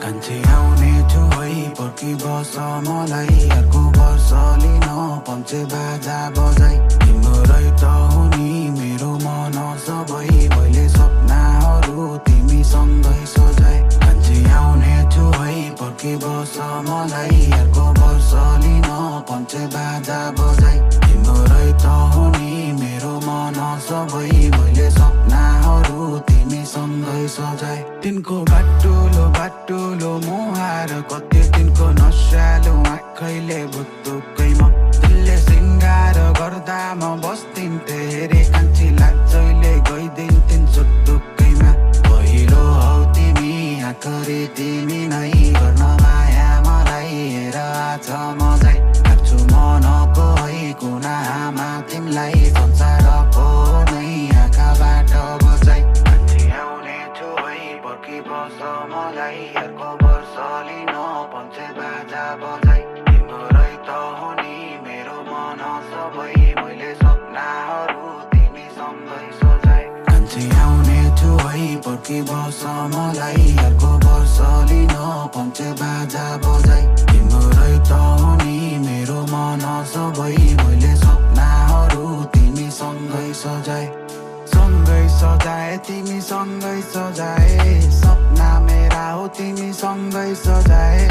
कान्छी आउने छु है पर्खी बस मलाई अर्को वर्ष लिन पञ्चे बाजा बजाई तिम्रै त हो नि मेरो मन सबै मैले सपनाहरू तिमीसँगै सजाए कान्छी आउने छु है पर्खी बस मलाई अर्को वर्ष लिन पञ्चे बाजा बजाई तिम्रै त हो नि मेरो मन सबै मैले सपनाहरू तिमीसँगै सजाए तिनको बाटुलो मुहार कति तिनको नसालु आँखैले भुत्तुकैमा तिनले सिंगार गर्दा म बस्तिन्थे हेरे कान्छी लाग्छैले गइदिन्थिन् सुटुकैमा पहिलो हौ तिमी आखरी तिमी नै गर्न माया मलाई हेर आज मजाई लाग्छु मनको है कुनामा तिमीलाई संसारको नै आँखाबाट बचाई कान्छी आउने छु है पर्खी बस मलाई अर्को वर्ष लिन पञ्चे बाजा बजाई तिम्रै त हो नि मेरो मन सबै मैले सपनाहरू तिमीसँगै सजाए कान्छी आउने छु है पर्खी बस मलाई अर्को वर्ष लिन पञ्चे बाजा बजाई तिम्रै त हो नि मेरो मन सबै मैले सपनाहरू तिमीसँगै सजाए सँगै सजाए तिमीसँगै सजाए सपना मेरा हो तिमीसँगै सजाए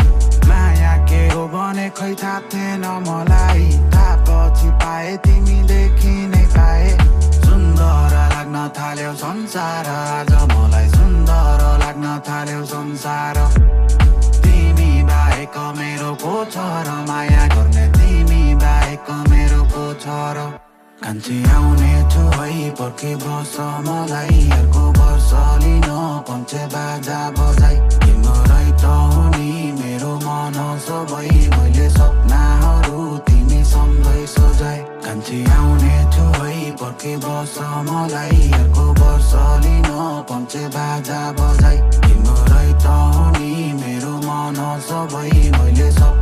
माया के हो भने खै थाहा थिएन मलाई थाहा पछि पाए तिमीदेखि नै पाए सुन्दर लाग्न थाल्यो संसार आज मलाई सुन्दर लाग्न थाल्यो संसार तिमी बाहेक मेरो को छ र माया गर्ने तिमी बाहेक मेरो को छ र कान्छी आउने छु है पर्खी बस मलाई अर्को वर्ष लिन पञ्चे बाजा बजाई तिम्रै त हो नि मेरो मन सबै मैले सपनाहरू तिमीसँगै सजाए कान्छी आउने छु है पर्खी बस मलाई अर्को वर्ष लिन पञ्चे बाजा बजाई तिम्रै त हो नि मेरो मन सबै मैले सपना